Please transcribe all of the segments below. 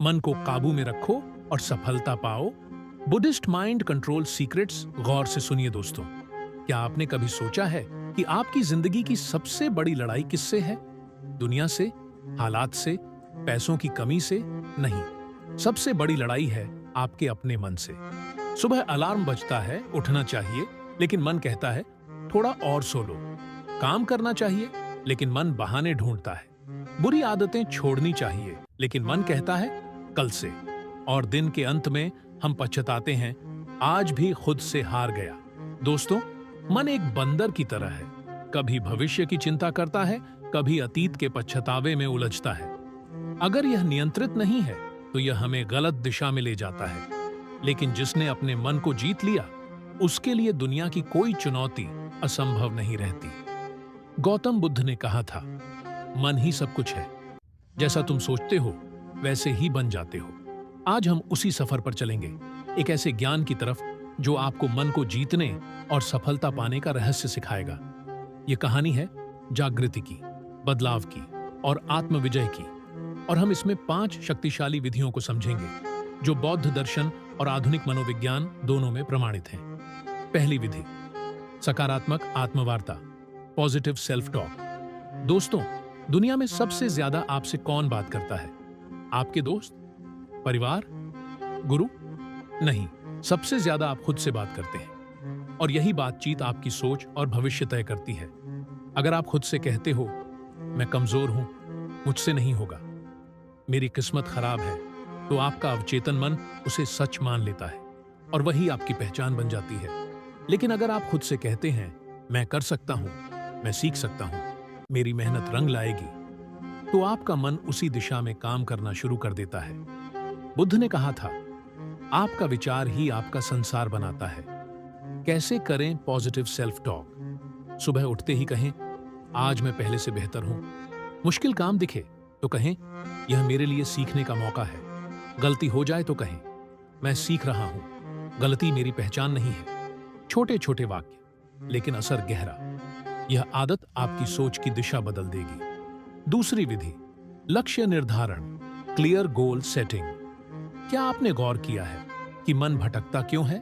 मन को काबू में रखो और सफलता पाओ। Buddhist mind control secrets. गौर से सुनिए दोस्तों, क्या आपने कभी सोचा है कि आपकी जिंदगी की सबसे बड़ी लड़ाई किससे है? दुनिया से, हालात से, पैसों की कमी से? नहीं, सबसे बड़ी लड़ाई है आपके अपने मन से। सुबह अलार्म बजता है, उठना चाहिए, लेकिन मन कहता है थोड़ा और सो लो। काम करना चाहिए, लेकिन मन बहाने ढूंढता है। बुरी आदतें छोड़नी चाहिए, लेकिन मन कहता है कल से। और दिन के अंत में हम पछताते हैं, आज भी खुद से हार गया। दोस्तों, मन एक बंदर की तरह है, कभी भविष्य की चिंता करता है, कभी अतीत के पछतावे में उलझता है। अगर यह नियंत्रित नहीं है तो यह हमें गलत दिशा में ले जाता है। लेकिन जिसने अपने मन को जीत लिया, उसके लिए दुनिया की कोई चुनौती असंभव नहीं रहती। गौतम बुद्ध ने कहा था, मन ही सब कुछ है, जैसा तुम सोचते हो वैसे ही बन जाते हो। आज हम उसी सफर पर चलेंगे, एक ऐसे ज्ञान की तरफ जो आपको मन को जीतने और सफलता पाने का रहस्य सिखाएगा। यह कहानी है जागृति की, बदलाव की और आत्मविजय की। और हम इसमें 5 शक्तिशाली विधियों को समझेंगे जो बौद्ध दर्शन और आधुनिक मनोविज्ञान दोनों में प्रमाणित हैं। पहली विधि, सकारात्मक आत्मवार्ता, पॉजिटिव सेल्फ टॉक। दोस्तों, दुनिया में सबसे ज्यादा आपसे कौन बात करता है? आपके दोस्त, परिवार, गुरु? नहीं, सबसे ज्यादा आप खुद से बात करते हैं। और यही बातचीत आपकी सोच और भविष्य तय करती है। अगर आप खुद से कहते हो, मैं कमजोर हूं, मुझसे नहीं होगा, मेरी किस्मत खराब है, तो आपका अवचेतन मन उसे सच मान लेता है और वही आपकी पहचान बन जाती है। लेकिन अगर आप खुद से कहते हैं, मैं कर सकता हूं, मैं सीख सकता हूं, मेरी मेहनत रंग लाएगी, तो आपका मन उसी दिशा में काम करना शुरू कर देता है। बुद्ध ने कहा था, आपका विचार ही आपका संसार बनाता है। कैसे करें पॉजिटिव सेल्फ टॉक? सुबह उठते ही कहें, आज मैं पहले से बेहतर हूं। मुश्किल काम दिखे तो कहें, यह मेरे लिए सीखने का मौका है। गलती हो जाए तो कहें, मैं सीख रहा हूं, गलती मेरी पहचान नहीं है। छोटे छोटे वाक्य, लेकिन असर गहरा। यह आदत आपकी सोच की दिशा बदल देगी। दूसरी विधि, लक्ष्य निर्धारण, क्लियर गोल सेटिंग। क्या आपने गौर किया है कि मन भटकता क्यों है?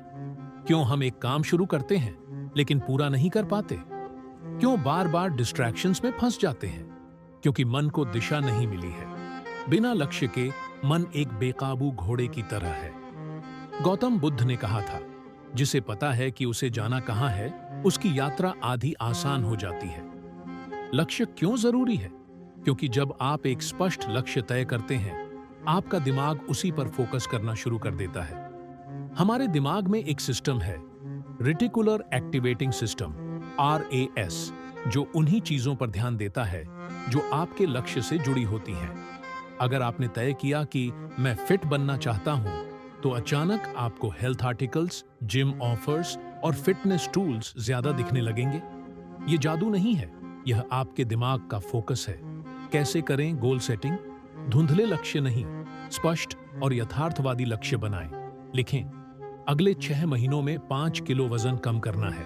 क्यों हम एक काम शुरू करते हैं लेकिन पूरा नहीं कर पाते? क्यों बार बार डिस्ट्रैक्शंस में फंस जाते हैं? क्योंकि मन को दिशा नहीं मिली है। बिना लक्ष्य के मन एक बेकाबू घोड़े की तरह है। गौतम बुद्ध ने कहा था, जिसे पता है कि उसे जाना कहां है, उसकी यात्रा आधी आसान हो जाती है। लक्ष्य क्यों जरूरी है? क्योंकि जब आप एक स्पष्ट लक्ष्य तय करते हैं, आपका दिमाग उसी पर फोकस करना शुरू कर देता है। हमारे दिमाग में एक सिस्टम है, रेटिकुलर एक्टिवेटिंग सिस्टम, RAS, जो उन्हीं चीजों पर ध्यान देता है जो आपके लक्ष्य से जुड़ी होती हैं। अगर आपने तय किया कि मैं फिट बनना चाहता हूं, तो अचानक आपको हेल्थ आर्टिकल्स, जिम ऑफर्स और फिटनेस टूल्स ज्यादा दिखने लगेंगे। ये जादू नहीं है, यह आपके दिमाग का फोकस है। कैसे करें गोल सेटिंग? धुंधले लक्ष्य नहीं, स्पष्ट और यथार्थवादी लक्ष्य बनाएं। लिखें, अगले 6 महीनों में 5 किलो वजन कम करना है,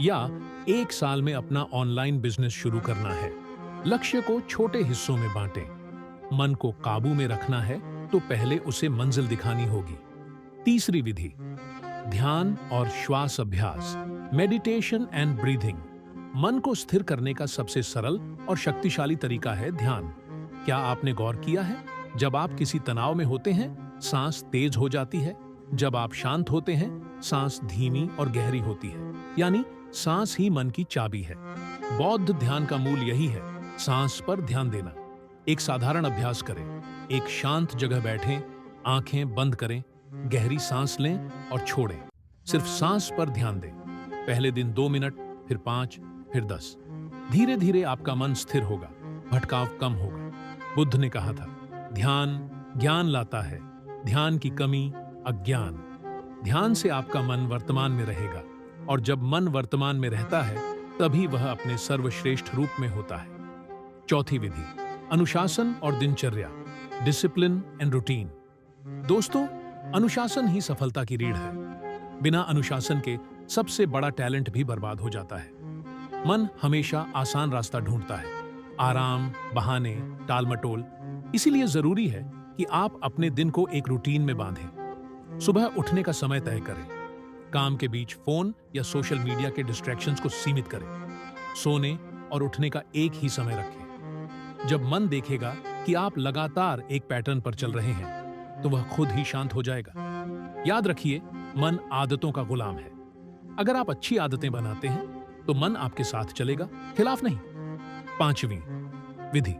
या 1 साल में अपना ऑनलाइन बिजनेस शुरू करना है। लक्ष्य को छोटे हिस्सों में बांटें। मन को काबू में रखना है तो पहले उसे मंजिल दिखानी होगी। तीसरी विधि, ध्यान और श्वास अभ्यास, मेडिटेशन एंड ब्रीथिंग। मन को स्थिर करने का सबसे सरल और शक्तिशाली तरीका है ध्यान। क्या आपने गौर किया है, जब आप किसी तनाव में होते हैं, सांस तेज हो जाती है। जब आप शांत होते हैं, सांस धीमी और गहरी होती है। यानी सांस ही मन की चाबी है। बौद्ध ध्यान का मूल यही है, सांस पर ध्यान देना। एक साधारण अभ्यास करें। एक शांत जगह बैठें, आंखें बंद करें, गहरी सांस लें और छोड़ें। सिर्फ सांस पर ध्यान दें। पहले दिन 2 मिनट, फिर 5, फिर 10। धीरे धीरे आपका मन स्थिर होगा, भटकाव कम होगा। बुद्ध ने कहा था, ध्यान ज्ञान लाता है, ध्यान की कमी अज्ञान। ध्यान से आपका मन वर्तमान में रहेगा, और जब मन वर्तमान में रहता है, तभी वह अपने सर्वश्रेष्ठ रूप में होता है। चौथी विधि, अनुशासन और दिनचर्या, डिसिप्लिन एंड रूटीन। दोस्तों, अनुशासन ही सफलता की रीढ़ है। बिना अनुशासन के सबसे बड़ा टैलेंट भी बर्बाद हो जाता है। मन हमेशा आसान रास्ता ढूंढता है, आराम, बहाने, टालमटोल। इसीलिए जरूरी है कि आप अपने दिन को एक रूटीन में बांधें। सुबह उठने का समय तय करें। काम के बीच फोन या सोशल मीडिया के डिस्ट्रैक्शंस को सीमित करें। सोने और उठने का एक ही समय रखें। जब मन देखेगा कि आप लगातार एक पैटर्न पर चल रहे हैं, तो वह खुद ही शांत हो जाएगा। याद रखिए, मन आदतों का गुलाम है। अगर आप अच्छी आदतें बनाते हैं, तो मन आपके साथ चलेगा, खिलाफ नहीं। 5वीं विधि,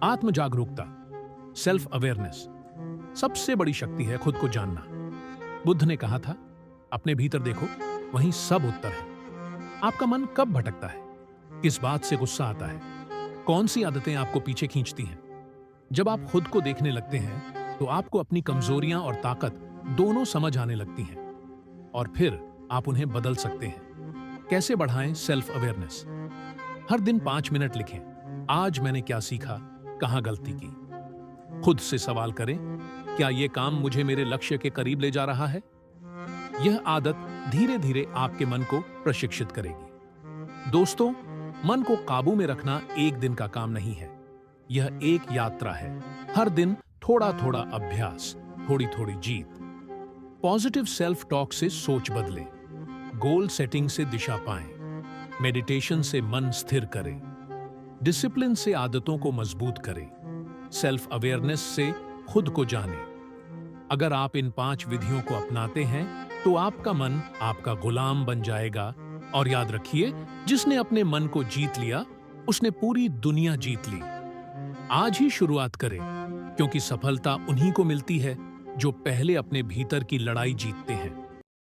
आत्म जागरूकता, सेल्फ अवेयरनेस। सबसे बड़ी शक्ति है खुद को जानना। बुद्ध ने कहा था, अपने भीतर देखो, वहीं सब उत्तर है। आपका मन कब भटकता है? किस बात से गुस्सा आता है? कौन सी आदतें आपको पीछे खींचती हैं? जब आप खुद को देखने लगते हैं, तो आपको अपनी कमजोरियां और ताकत दोनों समझ आने लगती हैं, और फिर आप उन्हें बदल सकते हैं। कैसे बढ़ाएं सेल्फ अवेयरनेस? हर दिन 5 मिनट लिखें, आज मैंने क्या सीखा, कहां गलती की। खुद से सवाल करें, क्या यह काम मुझे मेरे लक्ष्य के करीब ले जा रहा है? यह आदत धीरे धीरे आपके मन को प्रशिक्षित करेगी। दोस्तों, मन को काबू में रखना एक दिन का काम नहीं है। यह एक यात्रा है। हर दिन थोड़ा थोड़ा अभ्यास, थोड़ी थोड़ी जीत। पॉजिटिव सेल्फ टॉक से सोच बदलें। गोल सेटिंग से दिशा पाएं। मेडिटेशन से मन स्थिर करें। डिसिप्लिन से आदतों को मजबूत करें। सेल्फ अवेयरनेस से खुद को जानें। अगर आप इन 5 विधियों को अपनाते हैं, तो आपका मन आपका गुलाम बन जाएगा। और याद रखिए, जिसने अपने मन को जीत लिया, उसने पूरी दुनिया जीत ली। आज ही शुरुआत करें, क्योंकि सफलता उन्हीं को मिलती है जो पहले अपने भीतर की लड़ाई जीतते हैं।